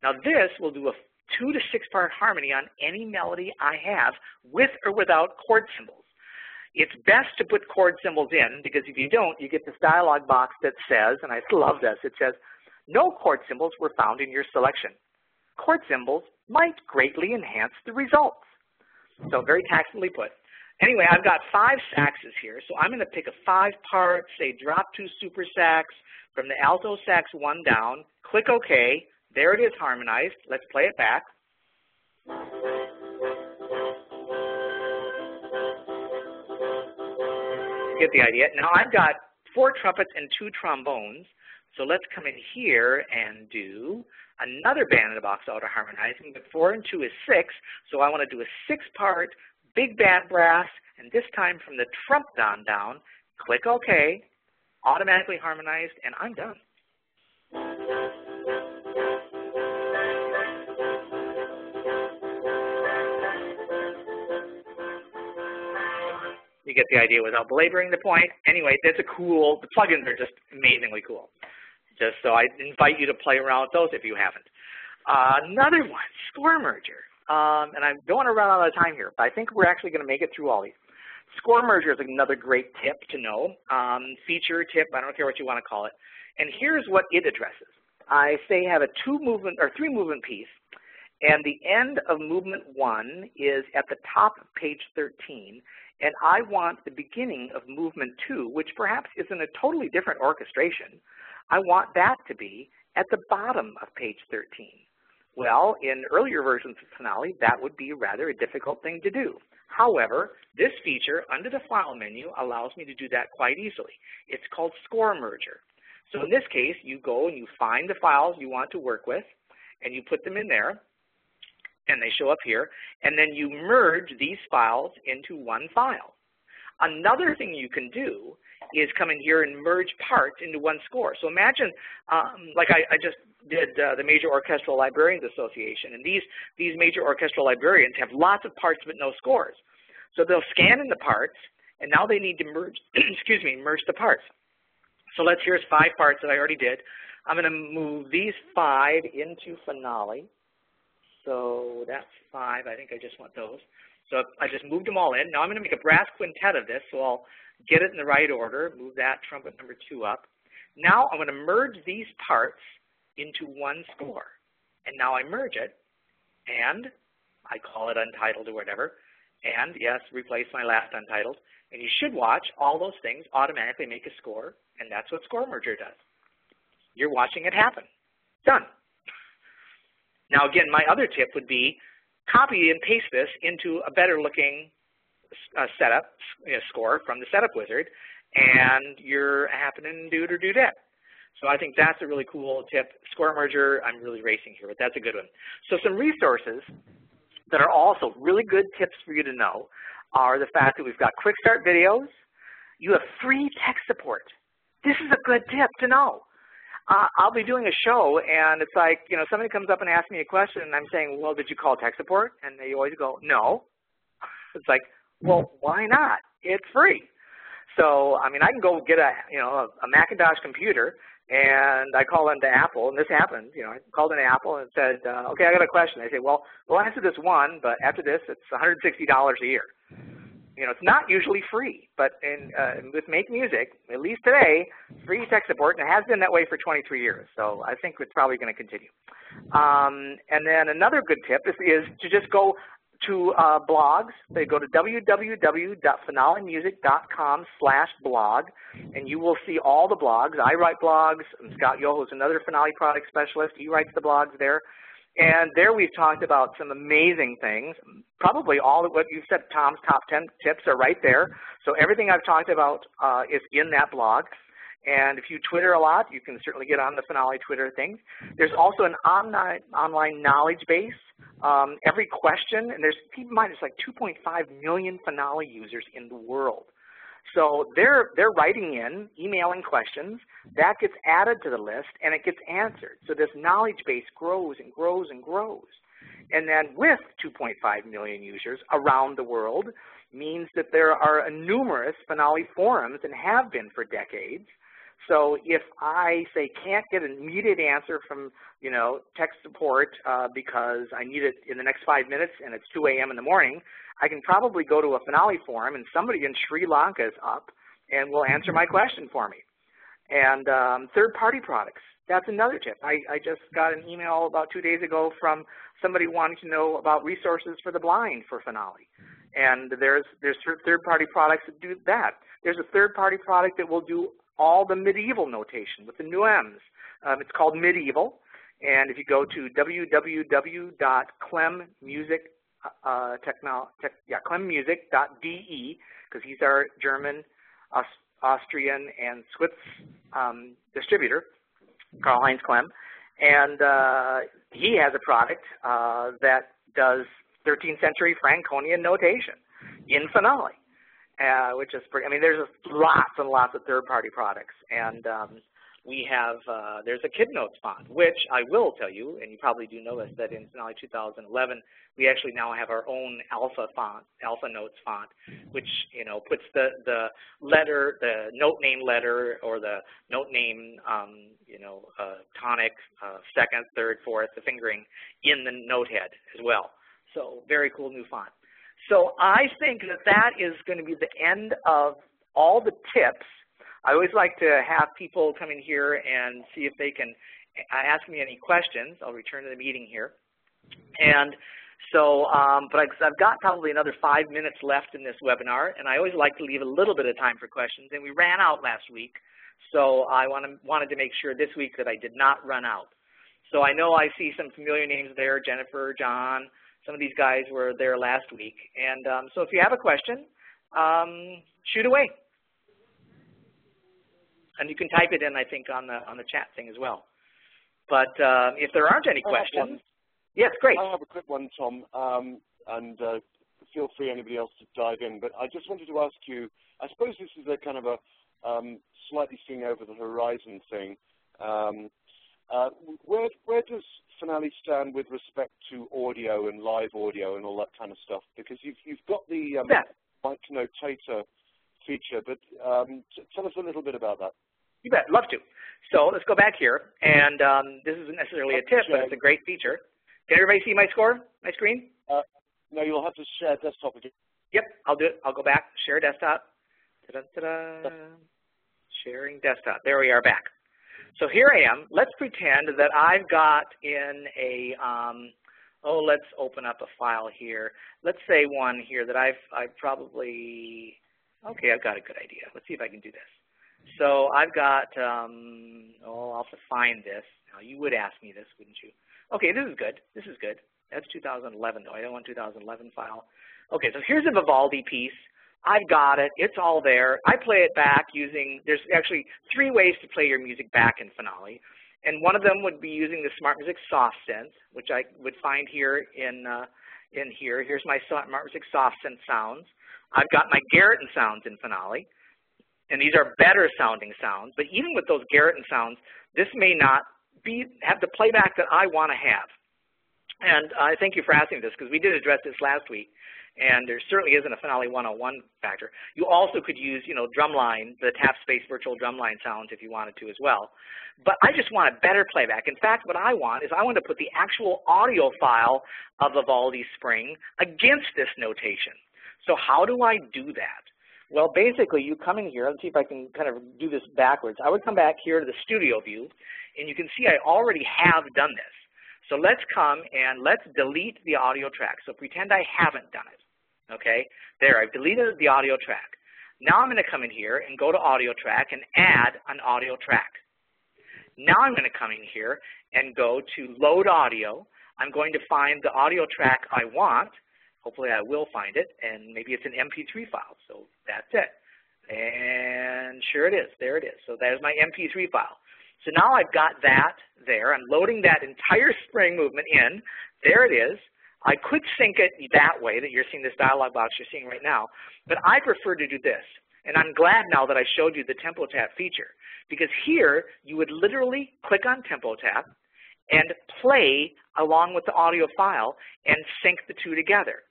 Now this will do a 2 to 6 part harmony on any melody I have with or without chord symbols. It's best to put chord symbols in because if you don't, you get this dialog box that says, and I love this, it says, no chord symbols were found in your selection. Chord symbols might greatly enhance the results. So very tactfully put. Anyway, I've got 5 saxes here, so I'm going to pick a 5-part, say drop 2 super sax from the alto sax 1 down, click OK. There it is harmonized. Let's play it back. Get the idea. Now I've got 4 trumpets and 2 trombones. So let's come in here and do another Band-in-a-Box Auto-Harmonizing, but 4 and 2 is 6. So I want to do a 6-part big band brass, and this time from the trump down, click OK, automatically harmonized, and I'm done. You get the idea without belaboring the point. Anyway, that's a cool, the plugins are just amazingly cool. So I invite you to play around with those if you haven't. Another one, score merger. and I don't want to run out of time here, but I think we're actually going to make it through all these. Score merger is another great tip to know, feature, tip, I don't care what you want to call it. And here's what it addresses. I say have a 2-movement or 3-movement piece, and the end of movement 1 is at the top of page 13, and I want the beginning of movement 2, which perhaps is in a totally different orchestration. I want that to be at the bottom of page 13. Well, in earlier versions of Finale, that would be rather a difficult thing to do. However, this feature under the File menu allows me to do that quite easily. It's called Score Merger. So in this case, you go and you find the files you want to work with, and you put them in there, and they show up here, and then you merge these files into one file. Another thing you can do is come in here and merge parts into one score. So imagine, like I just did the Major Orchestral Librarians Association, and these major orchestral librarians have lots of parts but no scores. So they'll scan in the parts, and now they need to merge, excuse me, merge the parts. So here's 5 parts that I already did. I'm going to move these 5 into Finale. So that's 5. I think I just want those. So I just moved them all in. Now I'm going to make a brass quintet of this, so I'll get it in the right order, move that trumpet number 2 up. Now I'm going to merge these parts into one score. And now I merge it, and I call it Untitled or whatever. And yes, replace my last Untitled. And you should watch all those things automatically make a score, and that's what Score Merger does. You're watching it happen. Done. Now again, my other tip would be copy and paste this into a better looking setup score from the setup wizard, and you're happening dude or dudette. So I think that's a really cool tip. Score Merger, I'm really racing here, but that's a good one. So some resources that are also really good tips for you to know are the fact that we've got quick start videos. You have free tech support. This is a good tip to know. I'll be doing a show, and it's like, somebody comes up and asks me a question, and I'm saying, well, did you call tech support? And they always go, no. It's like, well, why not? It's free. So, I mean, I can go get a Macintosh computer, and I call into Apple, and this happened. I called into Apple and said, okay, I got a question. They say, well, we'll answer this one, but after this, it's $160 a year. It's not usually free, but with Make Music, at least today, free tech support, and it has been that way for 23 years. So I think it's probably going to continue. And then another good tip is to just go to blogs. They go to www.finalemusic.com/blog, and you will see all the blogs. I write blogs. And Scott Yoho is another Finale product specialist. He writes the blogs there. And there we've talked about some amazing things. Probably all of what you've said, Tom's top 10 tips are right there. So everything I've talked about is in that blog. And if you Twitter a lot, you can certainly get on the Finale Twitter thing. There's also an online knowledge base. Every question, and keep in mind, there's like 2.5 million Finale users in the world. So they're writing in, emailing questions. That gets added to the list, and it gets answered. So this knowledge base grows and grows and grows. And then with 2.5 million users around the world means that there are numerous Finale forums and have been for decades. So if I say can't get an immediate answer from tech support because I need it in the next 5 minutes and it's 2 a.m. in the morning, I can probably go to a Finale forum and somebody in Sri Lanka is up and will answer my question for me. And third-party products, that's another tip. I just got an email about 2 days ago from somebody wanting to know about resources for the blind for Finale. And there's third-party products that do that. There's a third-party product that will do all the medieval notation with the nuems. It's called Medieval. And if you go to www.klemmmusic.de, because he's our German, Austrian, and Swiss distributor, Karl-Heinz Klemm, and he has a product that does 13th century Franconian notation in Finale, which is pretty, there's lots and lots of third-party products. And we have, there's a KidNotes font, which I will tell you, and you probably do know this, that in Finale 2011, we actually now have our own alpha font, Alpha Notes font, which, puts the letter, the note name letter, or the note name, tonic, second, third, fourth, the fingering in the note head as well. So very cool new font. So I think that that is going to be the end of all the tips. I always like to have people come in here and see if they can ask me any questions. I'll return to the meeting here. And so, but I've got probably another 5 minutes left in this webinar, and I always like to leave a little bit of time for questions. And we ran out last week, so I wanted to make sure this week that I did not run out. So I know I see some familiar names there, Jennifer, John. Some of these guys were there last week. And so if you have a question, shoot away. And you can type it in, I think, on the chat thing as well. But if there aren't any questions, yes, great. I have a quick one, Tom, and feel free, anybody else, to dive in. But I just wanted to ask you, I suppose this is a kind of a slightly seeing over the horizon thing. Where does Finale stand with respect to audio and live audio and all that kind of stuff? Because you've got the mic notator feature, but tell us a little bit about that. You bet, love to. So let's go back here, and this isn't necessarily a tip, but it's a great feature. Can everybody see my score, my screen? No, you'll have to share desktop again. Yep, I'll do it. I'll go back, share desktop. Ta-da-ta-da. Sharing desktop. There we are back. So here I am. Let's pretend that I've got in a, let's open up a file here. Let's say one here that I've probably, okay, I've got a good idea. Let's see if I can do this. So I've got, I'll have to find this. Now you would ask me this, wouldn't you? Okay, this is good. This is good. That's 2011 though. I don't want 2011 file. Okay, so here's a Vivaldi piece. I've got it. It's all there. I play it back using, there's actually 3 ways to play your music back in Finale. And one of them would be using the Smart Music Soft Synth, which I would find here in here. Here's my Smart Music Soft Synth sounds. I've got my Garrison sounds in Finale. And these are better sounding sounds. But even with those Garrison sounds, this may not have the playback that I want to have. And I thank you for asking this, because we did address this last week. And there certainly isn't a Finale 101 factor. You also could use, drumline, the tap space virtual drumline sounds if you wanted to as well. But I just want a better playback. In fact, what I want is I want to put the actual audio file of Vivaldi Spring against this notation. So how do I do that? Well, basically, you come in here. Let's see if I can kind of do this backwards. I would come back here to the studio view, and you can see I already have done this. So let's come and let's delete the audio track. So pretend I haven't done it. Okay, there, I've deleted the audio track. Now I'm going to come in here and go to audio track and add an audio track. Now I'm going to come in here and go to load audio. I'm going to find the audio track I want. Hopefully I will find it, and maybe it's an MP3 file. So that's it. And sure it is. There it is. So there's my MP3 file. So now I've got that there. I'm loading that entire spring movement in. There it is. I could sync it that way, that you're seeing this dialog box you're seeing right now, but I prefer to do this. And I'm glad now that I showed you the Tempo Tap feature, because here you would literally click on Tempo Tap and play along with the audio file and sync the two together.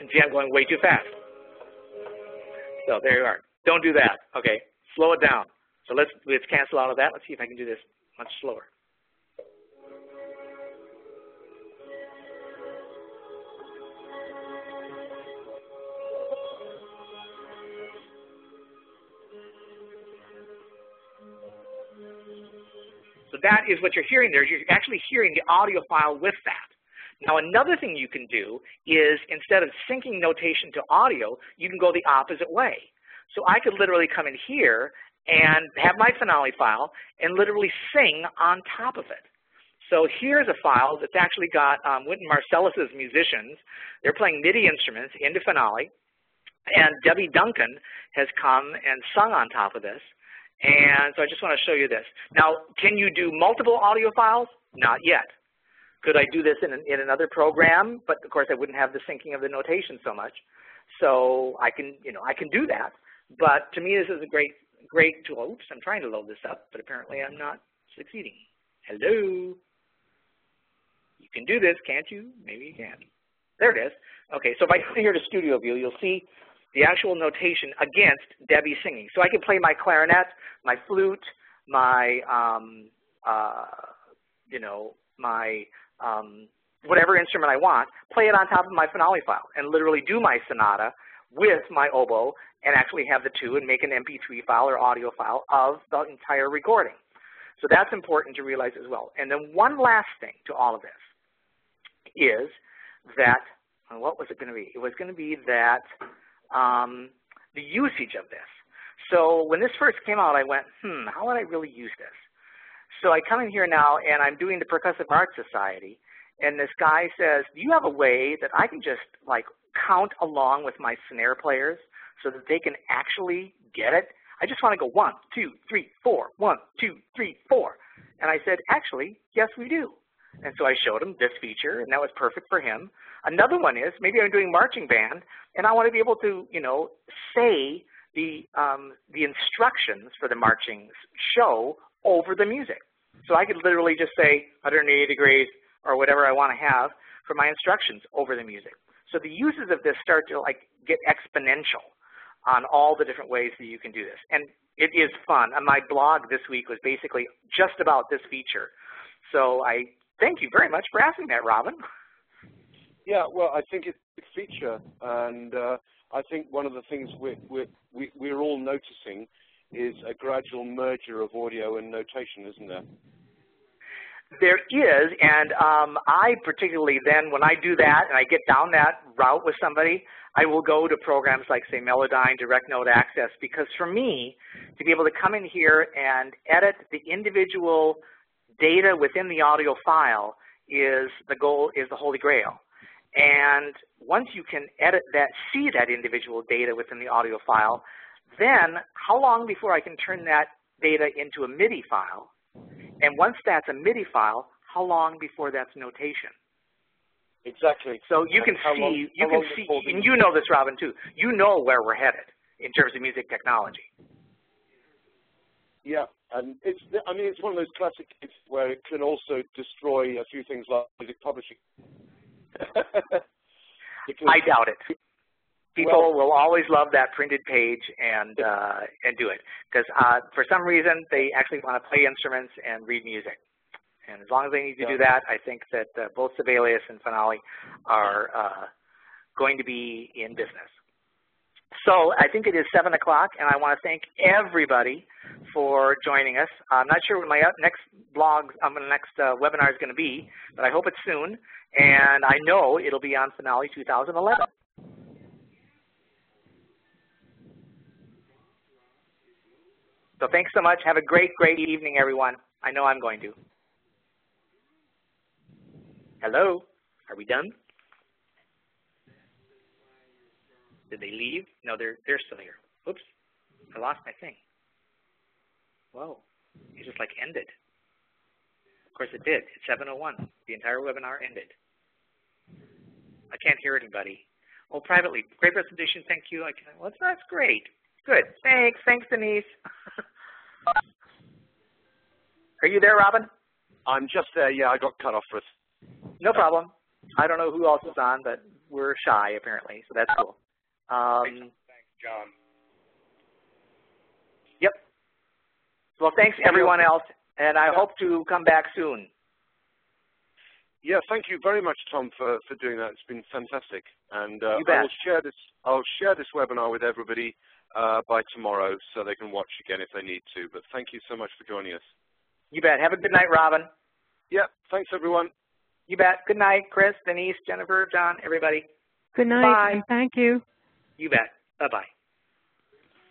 And see, I'm going way too fast. So there you are. Don't do that. Okay, slow it down. So let's cancel out of that. Let's see if I can do this much slower. So that is what you're hearing there. You're actually hearing the audio file with that. Now another thing you can do is instead of syncing notation to audio, you can go the opposite way. So I could literally come in here and have my Finale file and literally sing on top of it. So here's a file that's actually got Wynton Marsalis's musicians. They're playing MIDI instruments into Finale. And Debbie Duncan has come and sung on top of this. And so I just want to show you this. Now, can you do multiple audio files? Not yet. Could I do this in another program? But of course, I wouldn't have the syncing of the notation so much. So I can do that. But to me, this is a great tool. Oops, I'm trying to load this up, but apparently I'm not succeeding. Hello. You can do this, can't you? Maybe you can. There it is. Okay, so if I come here to Studio View, you'll see the actual notation against Debbie singing. So I can play my clarinet, my flute, my my whatever instrument I want, play it on top of my finale file, and literally do my sonata with my oboe and actually have the two and make an MP3 file or audio file of the entire recording. So that's important to realize as well. And then one last thing to all of this is that, what was it going to be? It was going to be that the usage of this. So when this first came out, I went, how would I really use this? So I come in here now, and I'm doing the Percussive Arts Society, and this guy says, do you have a way that I can just like count along with my snare players so that they can actually get it? I just want to go 1, 2, 3, 4, 1, 2, 3, 4. And I said, actually, yes, we do. And so I showed him this feature, and that was perfect for him. Another one is maybe I'm doing marching band, and I want to be able to, say the instructions for the marching show over the music. So I could literally just say 180 degrees or whatever I want to have for my instructions over the music. So the uses of this start to like get exponential on all the different ways that you can do this. And it is fun. And my blog this week was basically just about this feature. So I thank you very much for asking that, Robin. Yeah, well, I think it's a big feature, and I think one of the things we're all noticing is a gradual merger of audio and notation, isn't there? There is, and I particularly then, when I do that and I get down that route with somebody, I will go to programs like, say, Melodyne, Direct Note Access, because for me, to be able to come in here and edit the individual data within the audio file is the goal, is the Holy Grail. And once you can edit that, see that individual data within the audio file, then how long before I can turn that data into a MIDI file? And once that's a MIDI file, how long before that's notation? Exactly. So you can see, and you know this, Robin, too. You know where we're headed in terms of music technology. Yeah, and it's one of those classic cases where it can also destroy a few things like music publishing. I doubt it. People will always love that printed page and do it, because for some reason they actually want to play instruments and read music. And as long as they need to do that, I think that both Sibelius and Finale are going to be in business. So I think it is 7 o'clock, and I want to thank everybody for joining us. I'm not sure what my next webinar is going to be, but I hope it's soon. And I know it'll be on Finale 2011. So thanks so much. Have a great, great evening, everyone. I know I'm going to. Hello? Are we done? Did they leave? No, they're still here. Oops. I lost my thing. Whoa. It just like ended. Of course it did. It's 7:01. The entire webinar ended. I can't hear anybody. Oh, privately. Great presentation. Thank you. Well, that's great. Good. Thanks. Thanks, Denise. Are you there, Robin? I'm just there. Yeah, I got cut off for us. No problem. I don't know who else is on, but we're shy, apparently, so that's cool. Thanks, John. Yep. Well, thanks, everyone else, and I hope to come back soon. Yeah, thank you very much, Tom, for doing that. It's been fantastic. And you bet. I'll share this webinar with everybody by tomorrow so they can watch again if they need to. But thank you so much for joining us. You bet. Have a good night, Robin. Yeah, thanks, everyone. You bet. Good night, Chris, Denise, Jennifer, John, everybody. Good night. Bye. And thank you. You bet. Bye-bye.